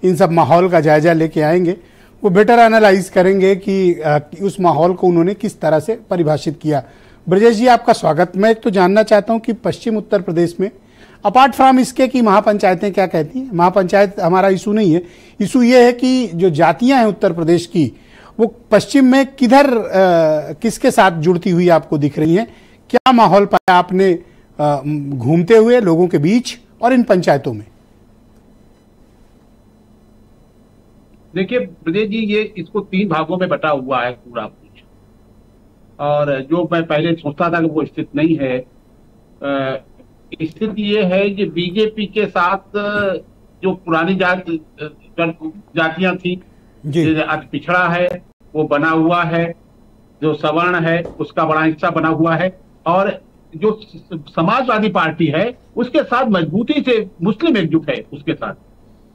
इन सब माहौल का जायजा लेके आएंगे, वो बेटर एनालाइज करेंगे कि उस माहौल को उन्होंने किस तरह से परिभाषित किया। ब्रजेश जी, आपका स्वागत। मैं एक तो जानना चाहता हूं कि पश्चिम उत्तर प्रदेश में अपार्ट फ्रॉम इसके कि महापंचायतें क्या कहती हैं, महापंचायत हमारा इशू नहीं है, इशू ये है कि जो जातियां हैं उत्तर प्रदेश की वो पश्चिम में किधर किसके साथ जुड़ती हुई आपको दिख रही हैं? क्या माहौल पाया आपने घूमते हुए लोगों के बीच और इन पंचायतों में? देखिए ब्रजेश जी, ये इसको 3 भागों में बटा हुआ है पूरा कुछ, और जो मैं पहले सोचता था कि वो स्थिति नहीं है। स्थिति ये है कि बीजेपी के साथ जो पुरानी जातियां थी, अति पिछड़ा है वो बना हुआ है, जो सवर्ण है उसका बड़ा हिस्सा बना हुआ है, और जो समाजवादी पार्टी है उसके साथ मजबूती से मुस्लिम एकजुट है उसके साथ।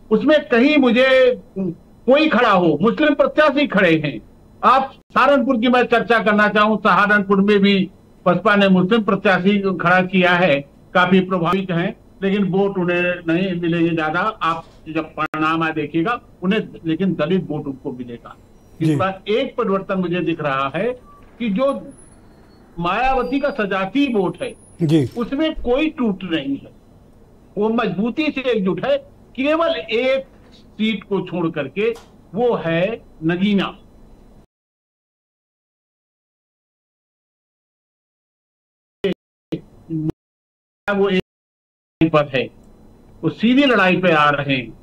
उसमें कहीं मुझे कोई खड़ा हो, मुस्लिम प्रत्याशी खड़े हैं। आप सहारनपुर की मैं चर्चा करना चाहूं, सहारनपुर में भी बसपा ने मुस्लिम प्रत्याशी खड़ा किया है, काफी प्रभावित हैं, लेकिन वोट उन्हें नहीं मिलेंगे ज्यादा। आप जब परिणाम आए देखिएगा उन्हें, लेकिन दलित वोट उनको मिलेगा। इस बार एक परिवर्तन मुझे दिख रहा है कि जो मायावती का सजाती वोट है उसमें कोई टूट नहीं है, वो मजबूती से एकजुट है। केवल एक सीट को छोड़ करके, वो है नगीना। वो एक पर है, वो सीधी लड़ाई पे आ रहे हैं।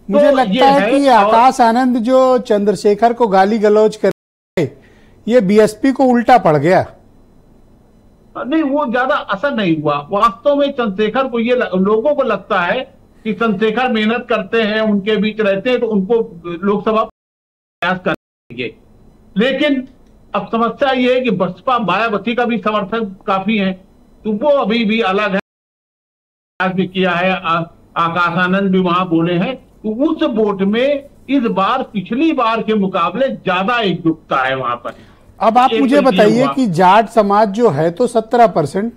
मुझे लगता है कि आकाश आनंद जो चंद्रशेखर को गाली गलौज कर, ये बीएसपी को उल्टा पड़ गया। नहीं, वो ज्यादा असर नहीं हुआ। वास्तव में चंद्रशेखर को, ये लोगों को लगता है कि चंद्रशेखर मेहनत करते हैं, उनके बीच रहते हैं, तो उनको लोकसभा प्रयास करेंगे। लेकिन अब समस्या ये है कि बसपा मायावती का भी समर्थक काफी है, तो वो अभी भी अलग है। प्रयास भी किया है, आकाश आनंद भी वहां बोले हैं, तो उस वोट में इस बार पिछली बार के मुकाबले ज्यादा एकजुटता है वहां पर। अब आप मुझे बताइए कि जाट समाज जो है तो 17%,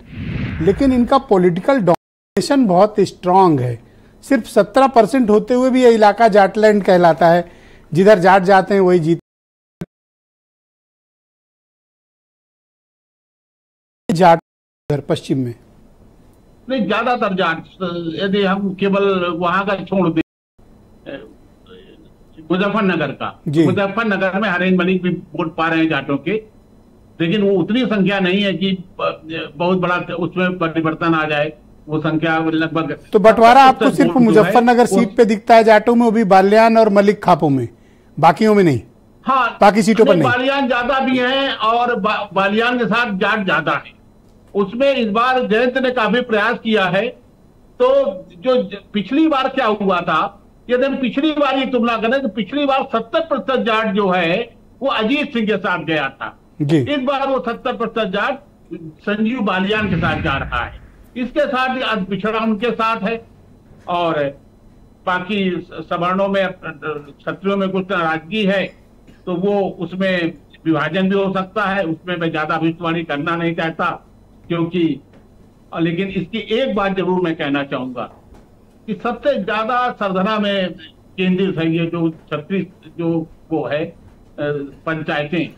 लेकिन इनका पॉलिटिकल डोमिनेशन बहुत स्ट्रांग है। सिर्फ 17% होते हुए भी ये इलाका जाटलैंड कहलाता है, जिधर जाट जाते हैं वही जीत। जाट पश्चिम में नहीं, ज्यादातर जाट, यदि हम केवल वहां का छोड़ दें, मुजफ्फरनगर का, मुजफ्फरनगर में हरेंद्र मलिक भी वोट पा रहे हैं जाटों के, लेकिन वो उतनी संख्या नहीं है कि बहुत बड़ा उसमें परिवर्तन आ जाए। वो संख्या लगभग, तो बंटवारा आपको सिर्फ मुजफ्फरनगर सीट पे दिखता है जाटों में, वो भी बालियान और मलिक खापों में, बाकियों में नहीं। हाँ, बाकी सीटों पर नहीं। बालियान ज्यादा भी हैं और बालियान के साथ जाट ज्यादा है। उसमें इस बार जयंत ने काफी प्रयास किया है। तो जो पिछली बार क्या हुआ था, यदि हम पिछली बार की तुलना करें तो पिछली बार 70% जाट जो है वो अजीत सिंह के साथ गया था। इस बार वो 70% जाट संजीव बालियान के साथ जा रहा है। इसके साथ पिछड़ा उनके साथ है, और बाकी सवर्णों में, क्षत्रियों में कुछ नाराजगी है, तो वो उसमें विभाजन भी हो सकता है। उसमें मैं ज्यादा भविष्यवाणी करना नहीं चाहता, क्योंकि, लेकिन इसकी एक बात जरूर मैं कहना चाहूंगा कि सबसे ज्यादा सरधना में केंद्रित है ये जो 36 जो वो है पंचायतें।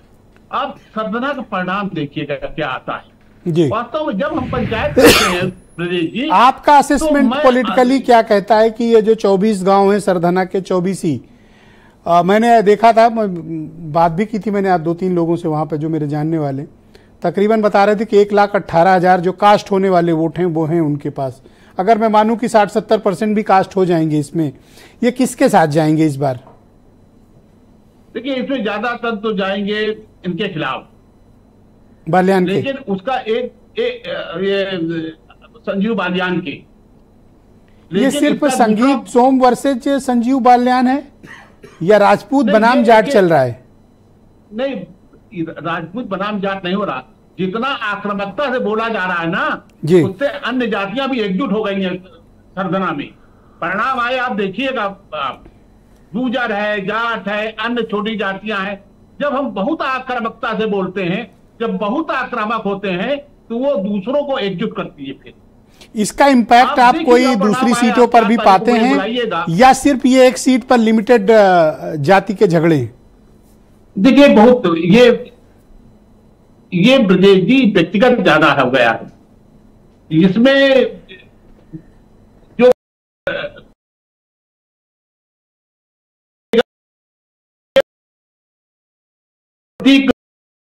आप सरधना का परिणाम देखिएगा क्या आता है। वास्तव में जब हम पंचायत करते हैं ब्रजेश जी, आपका असेसमेंट पॉलिटिकली क्या कहता है कि ये जो 24 गांव है सरधना के 24 ही, मैंने देखा था, बात भी की थी मैंने आज 2-3 लोगों से वहां पे जो मेरे जानने वाले, तकरीबन बता रहे थे कि 1,18,000 जो कास्ट होने वाले वोट हैं वो हैं उनके पास। अगर मैं मानूं कि 60-70% भी कास्ट हो जाएंगे इसमें, ये किसके साथ जाएंगे इस बार? देखिए, इसमें ज्यादातर तो जाएंगे इनके खिलाफ, बालियान के, लेकिन उसका ये संजीव बालियान के। ये सिर्फ संगीत सोम वर्सेज संजीव बालियान है या राजपूत बनाम जाट चल रहा है? नहीं, राजपूत बनाम जाट नहीं हो रहा। जितना आक्रामकता से बोला जा रहा है ना, उससे अन्य जातियां भी एकजुट हो गई हैं सरधना में। परिणाम आए आप देखिएगा, गुर्जर है, जाट है, अन्य छोटी जातियां हैं। जब हम बहुत आक्रामकता से बोलते हैं, जब बहुत आक्रामक होते हैं, तो वो दूसरों को एकजुट करती है। फिर इसका इम्पैक्ट आप कोई दूसरी सीटों पर भी पाते हैं या सिर्फ ये एक सीट पर लिमिटेड जाति के झगड़े हैं? देखिए, बहुत ये ब्रजेश जी व्यक्तिगत ज्यादा हो गया है इसमें। जो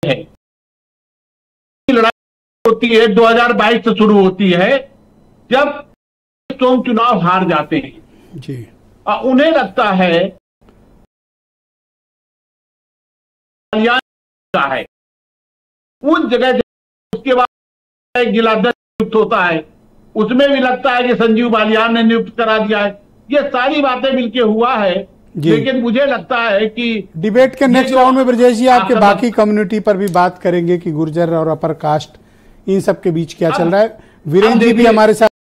है लड़ाई होती है 2022 से शुरू होती है, जब तुम चुनाव हार जाते हैं जी, और उन्हें लगता है है उस जगह, उसके बाद गिलाधर नियुक्त होता है, उसमें भी लगता है कि संजीव बालियान ने नियुक्त करा दिया है। ये सारी बातें मिलके हुआ है, लेकिन मुझे लगता है कि डिबेट के नेक्स्ट राउंड में ब्रजेश जी आपके बाकी कम्युनिटी पर भी बात करेंगे कि गुर्जर और अपर कास्ट इन सब के बीच क्या चल रहा है। वीरेंद्र जी भी हमारे साथ